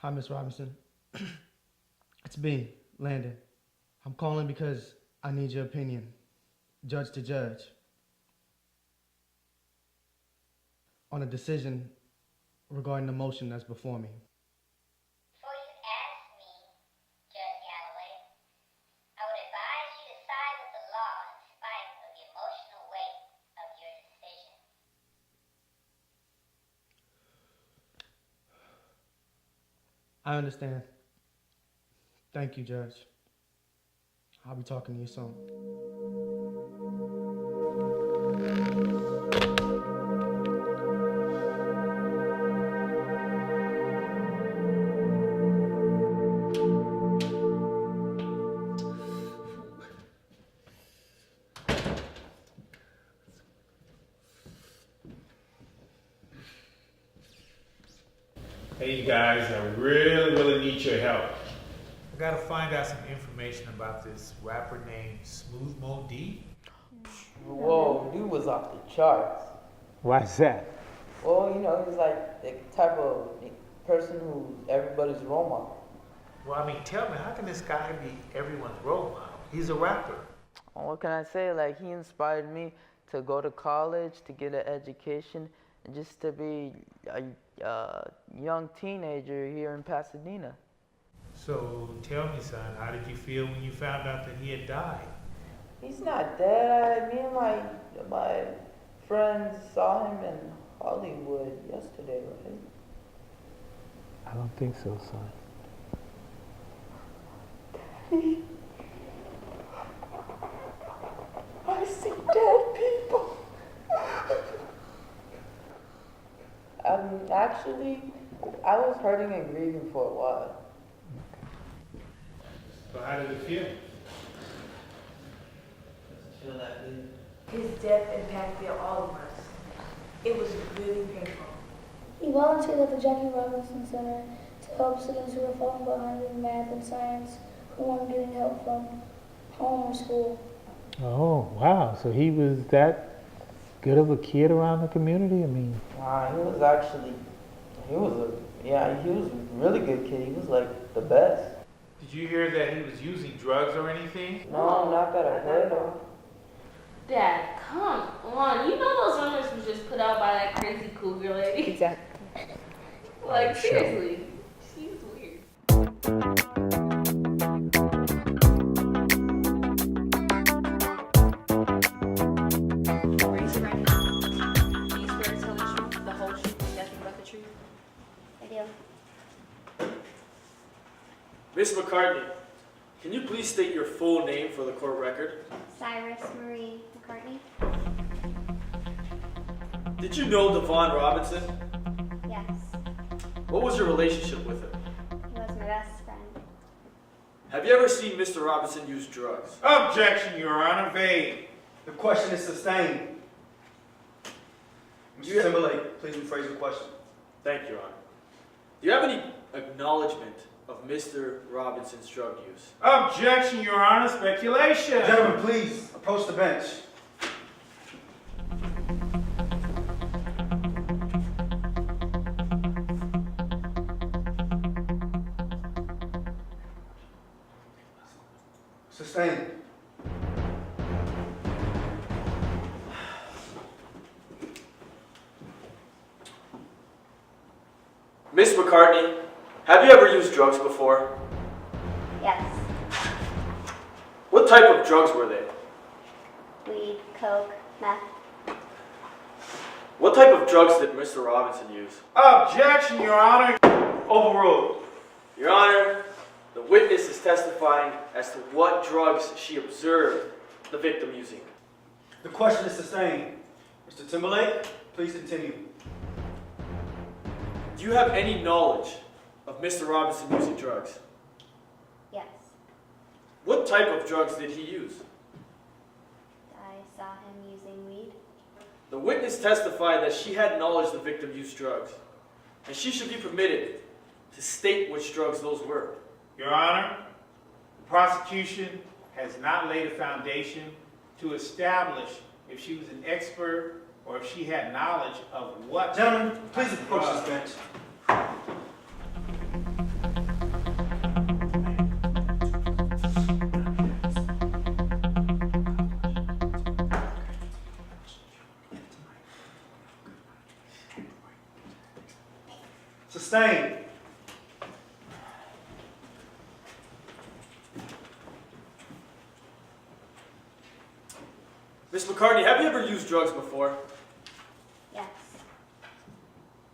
Hi, Miss Robinson. It's me, Landon. I'm calling because I need your opinion, judge to judge, on a decision regarding the motion that's before me. Before you can ask me, Judge Galloway, I would advise you to side with the law in spite of the emotional weight of your decision. I understand. Thank you, Judge. I'll be talking to you soon. Hey, you guys, I really need your help. I gotta find out some information about this rapper named Smooth Mo D. Whoa, dude was off the charts. Why's that? Well, he's like the type of person who's everybody's role model. Well, I mean, tell me, how can this guy be everyone's role model? He's a rapper. Well, what can I say? Like, he inspired me to go to college, to get an education, and just to be a young teenager here in Pasadena. So tell me, son, how did you feel when you found out that he had died? He's not dead. Me and my friends saw him in Hollywood yesterday, right? I don't think so, son. I see dead people. Actually, I was hurting and grieving for a while. So how did it feel? Doesn't feel that good. His death impacted all of us. It was really painful. He volunteered at the Jackie Robinson Center to help students who were falling behind in math and science who weren't getting help from home or school. Oh, wow. So he was that good of a kid around the community? I mean... Nah, he was a really good kid. He was like the best. Did you hear that he was using drugs or anything? No, not that I heard of. Dad, come on. You know those rumors was just put out by that crazy cougar lady. Exactly. Like, seriously. She's weird. Raise your right hand. Do you swear to tell the truth, the whole truth, and nothing but the truth? I do. Miss McCartney, can you please state your full name for the court record? Cyrus Marie McCartney? Did you know Devon Robinson? Yes. What was your relationship with him? He was my best friend. Have you ever seen Mr. Robinson use drugs? Objection, Your Honor, vague. The question is sustained. Mr. Timberlake, please rephrase the question. Thank you, Your Honor. Do you have any acknowledgement of Mr. Robinson's drug use? Objection, Your Honor, speculation. Gentlemen, please approach the bench. Sustained. Miss McCartney, have you ever used drugs before? Yes. What type of drugs were they? Weed, coke, meth. What type of drugs did Mr. Robinson use? Objection, Your Honor. Overruled. Your Honor, the witness is testifying as to what drugs she observed the victim using. The question is sustained. Mr. Timberlake, please continue. Do you have any knowledge of Mr. Robinson using drugs? Yes. What type of drugs did he use? I saw him using weed. The witness testified that she had knowledge the victim used drugs, and she should be permitted to state which drugs those were. Your Honor, the prosecution has not laid a foundation to establish if she was an expert or if she had knowledge of what... Gentlemen, please approach this bench. Sustained. Miss McCartney, have you ever used drugs before? Yes.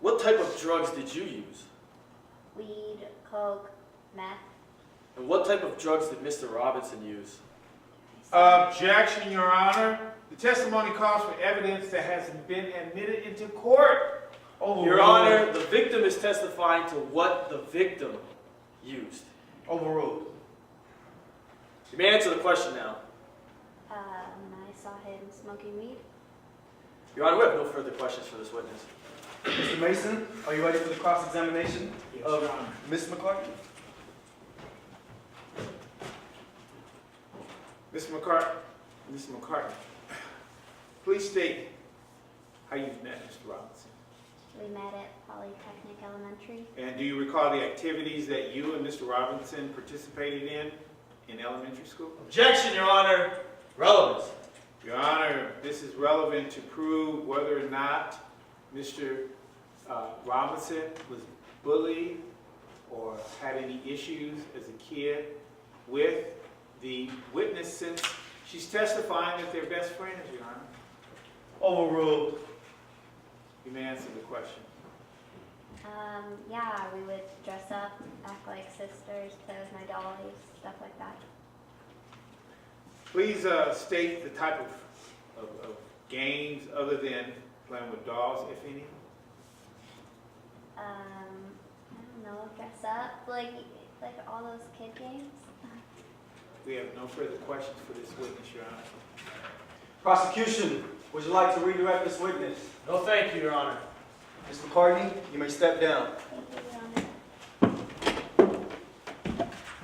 What type of drugs did you use? Weed, coke, meth. And what type of drugs did Mr. Robinson use? Objection, Your Honor. The testimony calls for evidence that hasn't been admitted into court. Your Honor, the victim is testifying to what the victim used. Overruled. You may answer the question now. I saw him smoking weed. Your Honor, we have no further questions for this witness. Mr. Mason, are you ready for the cross-examination of Your Honor. Ms. McCartney? Miss McCartney, please state how you met Mr. Robinson. We met at Polytechnic Elementary. And do you recall the activities that you and Mr. Robinson participated in elementary school? Objection, Your Honor. Relevance. Your Honor, this is relevant to prove whether or not Mr. Robinson was bullied or had any issues as a kid with the witness, since she's testifying that they're best friends, Your Honor. Overruled. You may answer the question. Yeah, we would dress up, act like sisters, play with my dollies, stuff like that. Please state the type of games other than playing with dolls, if any. I don't know, dress up, like all those kid games. We have no further questions for this witness, Your Honor. Prosecution, would you like to redirect this witness? No, thank you, Your Honor. Ms. McCartney, you may step down. Thank you, Your Honor.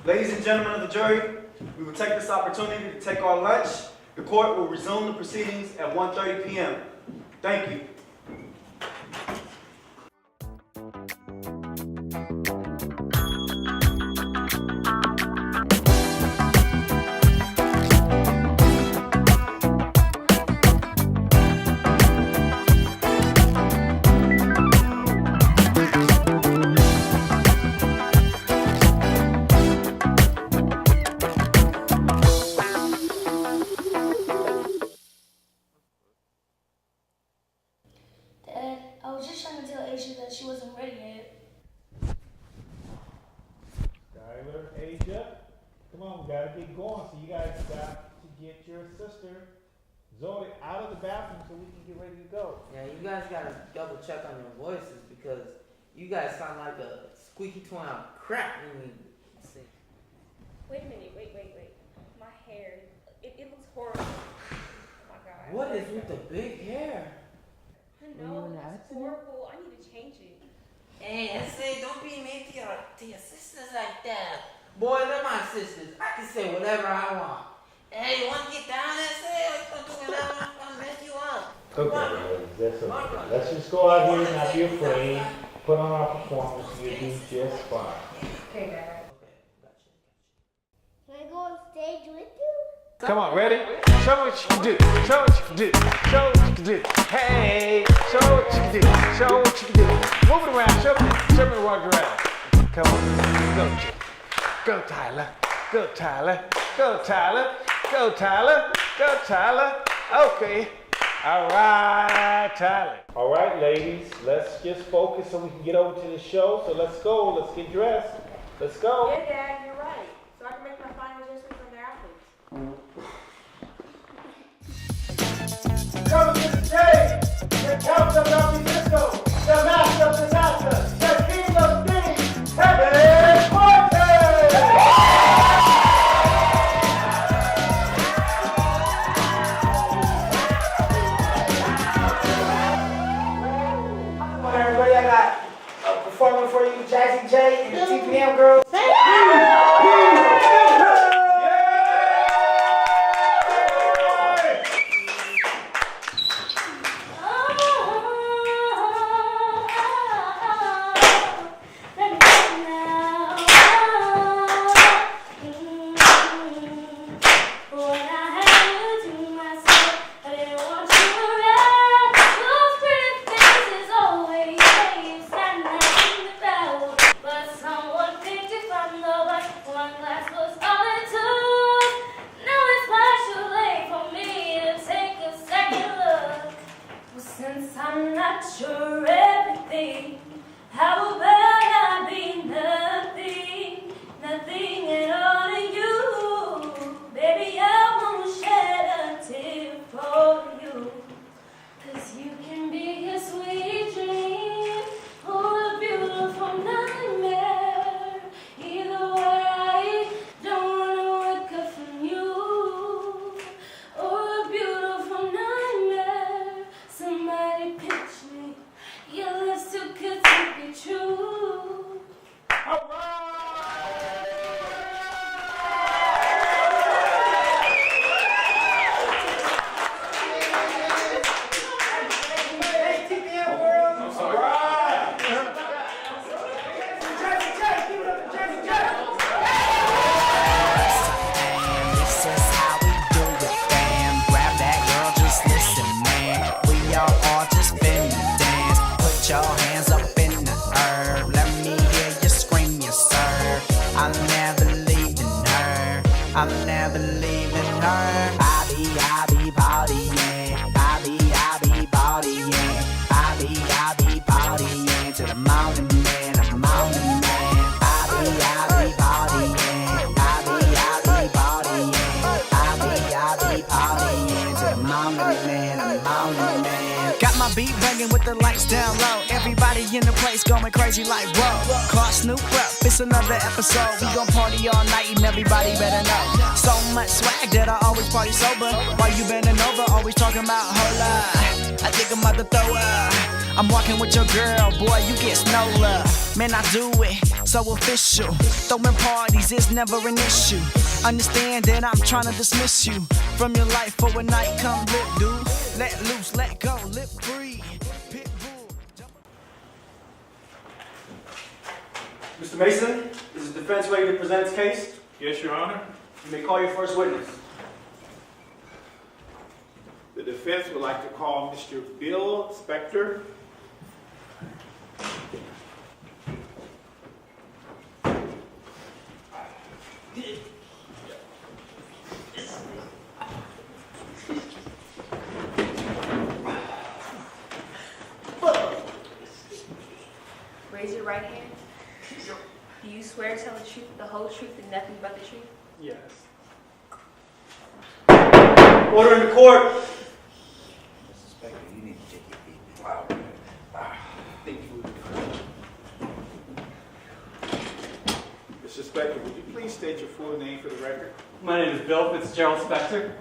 Ladies and gentlemen of the jury, we will take this opportunity to take our lunch. The court will resume the proceedings at 1:30 p.m. Thank you. Dad, I was just trying to tell Asia that she wasn't ready yet. Skylar, Asia, come on, we gotta get going. So you guys got to get your sister Zoe out of the bathroom so we can get ready to go. Yeah, you guys gotta double check on your voices because you guys sound like a squeaky toy on crack when you sing. Wait a minute, wait. My hair, it looks horrible. Oh my God. What is with the big hair? I know, it's horrible. I need to change it. Hey, I say, don't be mean to your sisters like that. Boy, they're my sisters. I can say whatever I want. Hey, you want to get down there? Say, I'm gonna mess you up. Okay, that's okay. Let's just go out here and not be afraid. Put on our performance and you'll do just fine. Okay, Dad. Okay, gotcha. Can I go on stage with you? Come on, ready? Show what you can do. Show what you can do. Show what you can do. Hey, show what you can do. Show what you can do. Move it around. Show me to walk around. Come on. Go, Jim. Go, Tyler. Go, Tyler. Go, Tyler. Go, Tyler. Go, Tyler. Okay. All right, Tyler. All right, ladies, let's just focus so we can get over to the show. So let's go. Let's get dressed. Let's go. Yeah, Dad, you're right. So I can make my final adjustments on the athletes. Come to the stage. The Count of San Francisco. The Master of Disaster. The King of Things. Happy birthday! Everybody, I got a performer for you, Jazzy J and the TPM girls. Always, you stand there in the crowd. since I'm not your everything, how about I be nothing, nothing at all to you? Baby, I won't shed a tear for you. 'Cause you can be a sweet dream or a beautiful nightmare. Either way, I don't wanna wake up from you. Or a beautiful nightmare. Somebody pitch me. Your lips too good to be true. This is how we do it, fam. Grab that girl, just listen, man. We all just finna dance. Put your hands up in the air. Let me hear you scream, yes sir. I'm never leaving her. I'm never leaving her. I be partying. I be partying. I be partying to the morning man, the morning man. I be partying. I be partying. I be partying to the morning man, the morning man. Got my beat banging with the lights down low. Everybody in the place going crazy like whoa. Call Snoop up, it's another episode. We gon' party all night and everybody better know. So much swag that I always party sober. While you bending over, always talking about hola. I think I'm about to throw up. I'm walking with your girl, boy, you get no love. Man, I do it, so official. Throwing parties is never an issue. Understand that I'm trying to dismiss you from your life for a night. Come live, dude. Let loose, let go, live free. Pitbull. Mr. Mason, is the defense ready to present its case? Yes, Your Honor. You may call your first witness. The defense would like to call Mr. Bill Spector. Raise your right hand. Do you swear to tell the truth, the whole truth, and nothing but the truth? Yes. Order in the court. Mr. Spector, would you please state your full name for the record? My name is Bill Fitzgerald Spector.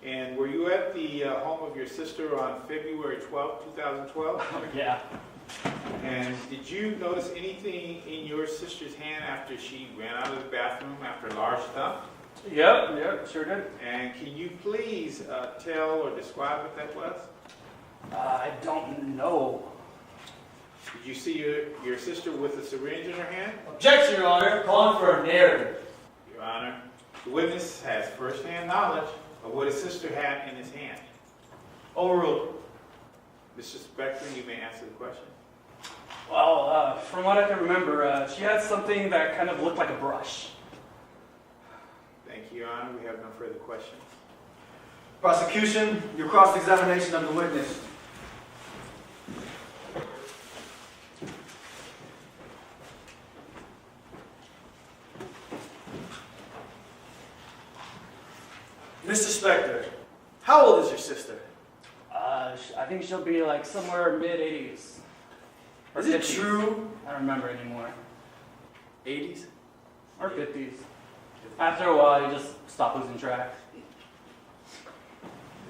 And were you at the home of your sister on February 12, 2012? Oh, yeah. And did you notice anything in your sister's hand after she ran out of the bathroom after a large dump? Yep, sure did. And can you please tell or describe what that was? I don't know. Did you see your sister with a syringe in her hand? Objection, Your Honor. Calling for a narrative. Your Honor, the witness has first-hand knowledge of what his sister had in his hand. Overruled. Mr. Spector, you may answer the question. Well, from what I can remember, she had something that kind of looked like a brush. Thank you, Your Honor. We have no further questions. Prosecution, your cross-examination of the witness. Mr. Spector, how old is your sister? I think she'll be like somewhere mid-80s. Or Is it 50s. true? I don't remember anymore. 80s? Or 50s. After a while, you just stop losing track.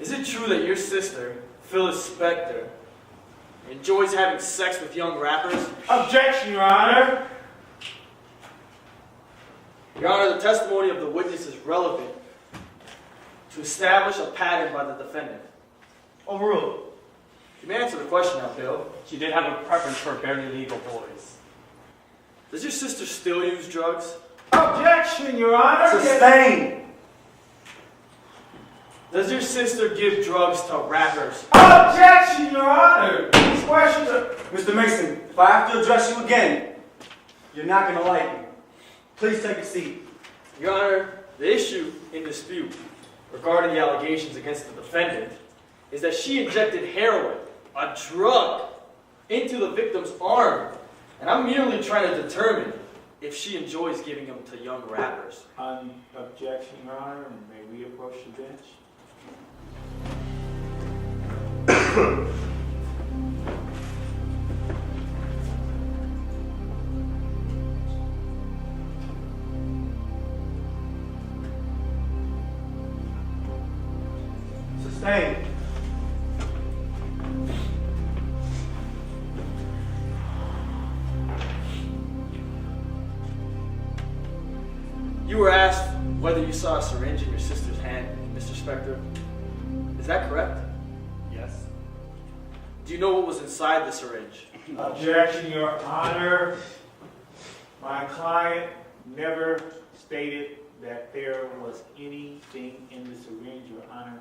Is it true that your sister, Phyllis Spector, enjoys having sex with young rappers? Objection, Your Honor. Your Honor, the testimony of the witness is relevant to establish a pattern by the defendant. Overruled. You may answer the question now, Bill. She did have a preference for barely legal boys. Does your sister still use drugs? Objection, Your Honor. Sustained. Does your sister give drugs to rappers? Objection, Your Honor. These questions are... Mr. Mason, if I have to address you again, you're not going to like me. Please take a seat. Your Honor, the issue in dispute regarding the allegations against the defendant is that she injected heroin a drug into the victim's arm, and I'm merely trying to determine if she enjoys giving them to young rappers. On objection, Your Honor, and may we approach the bench? Sustained. You were asked whether you saw a syringe in your sister's hand, Mr. Spector. Is that correct? Yes. Do you know what was inside the syringe? Objection, Your Honor. My client never stated that there was anything in the syringe, Your Honor.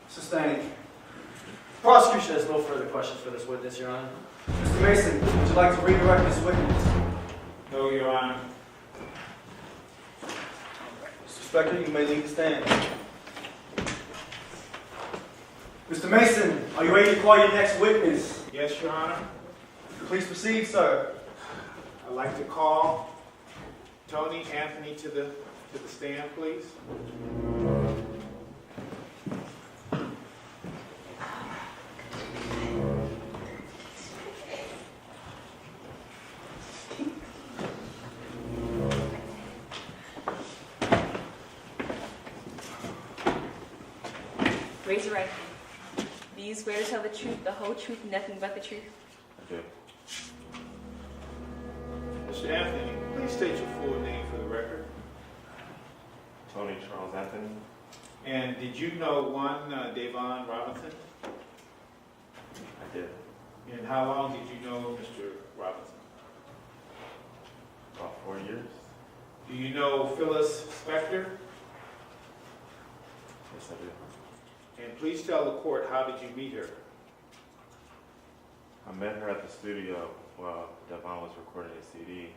Sustained. Prosecution has no further questions for this witness, Your Honor. Mr. Mason, would you like to redirect this witness? No, Your Honor. Mr. Spector, you may leave the stand. Mr. Mason, are you ready to call your next witness? Yes, Your Honor. Please proceed, sir. I'd like to call Tony Anthony to the stand, please. Raise your right hand. Do you swear to tell the truth, the whole truth, and nothing but the truth? I do. Mr. Anthony, please state your full name for the record. Tony Charles Anthony. And did you know one Davon Robinson? I did. And how long did you know Mr. Robinson? About 4 years. Do you know Phyllis Spector? Yes, I do. And please tell the court, how did you meet her? I met her at the studio while Devon was recording his CD,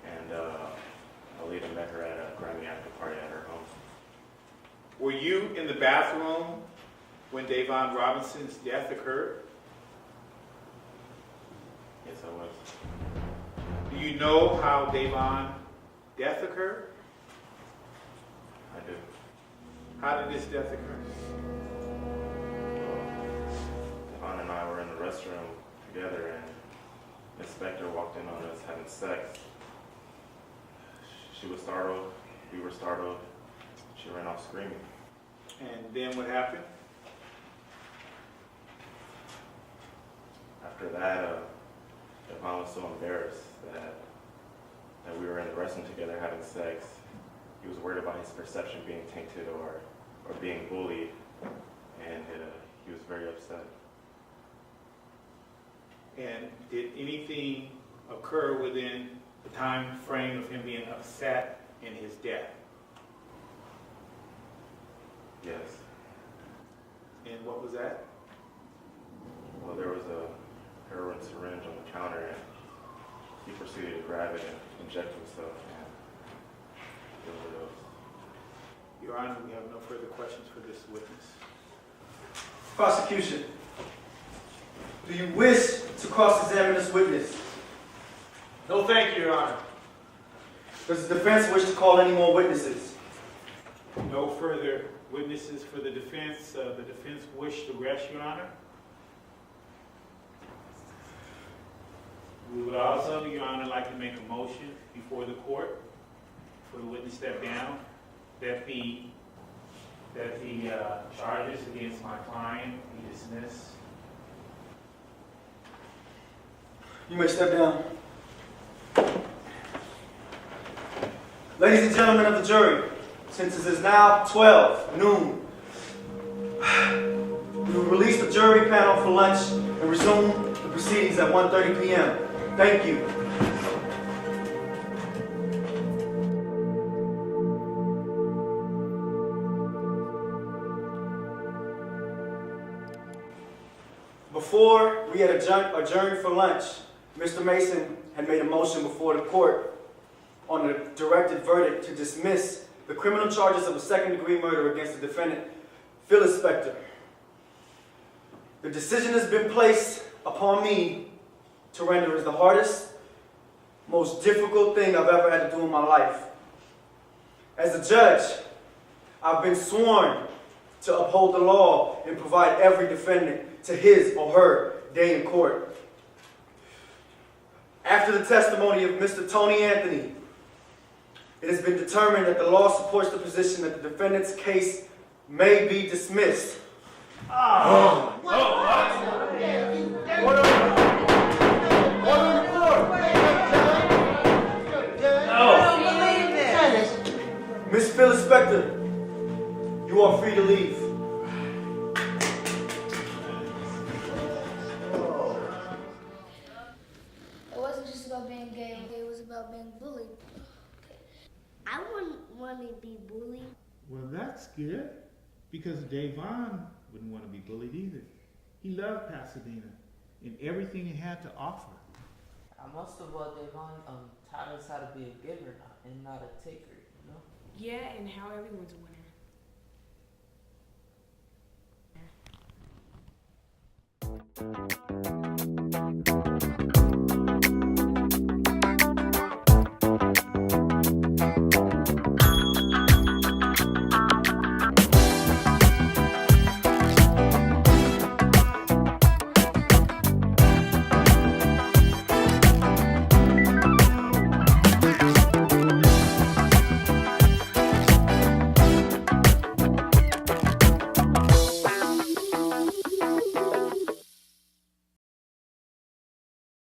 and I later met her at a Grammy after party at her home. Were you in the bathroom when Davon Robinson's death occurred? Yes, I was. Do you know how Davon's death occurred? I do. How did his death occur? Devon and I were in the restroom together, and Miss Spector walked in on us having sex. She was startled. We were startled. She ran off screaming. And then what happened? After that, Devon was so embarrassed that we were in the restroom together having sex. He was worried about his perception being tainted or being bullied, and he was very upset. And did anything occur within the time frame of him being upset in his death? Yes. And what was that? Well, there was a heroin syringe on the counter, and he proceeded to grab it and inject himself, and it overdosed. Your Honor, we have no further questions for this witness. Prosecution, do you wish to cross-examine this witness? No, thank you, Your Honor. Does the defense wish to call any more witnesses? No further witnesses for the defense. The defense wish to rest, Your Honor. We would also, Your Honor, like to make a motion before the court for the witness to step down, that the charges against my client be dismissed. You may step down. Ladies and gentlemen of the jury, since it is now 12 noon, we will release the jury panel for lunch and resume the proceedings at 1:30 p.m. Thank you. Before we had adjourned for lunch, Mr. Mason had made a motion before the court on a directed verdict to dismiss the criminal charges of a second-degree murder against the defendant, Field Inspector, the decision has been placed upon me to render as the hardest, most difficult thing I've ever had to do in my life. As a judge, I've been sworn to uphold the law and provide every defendant to his or her day in court. After the testimony of Mr. Tony Anthony, it has been determined that the law supports the position that the defendant's case may be dismissed. Miss Field Inspector, you are free to leave. It wasn't just about being gay, it was about being bullied. I wouldn't want to be bullied. Well, that's good, because Davon wouldn't want to be bullied either. He loved Pasadena and everything it had to offer. Most of all, Devon taught us how to be a giver and not a taker, you know? Yeah, and how everyone's a winner.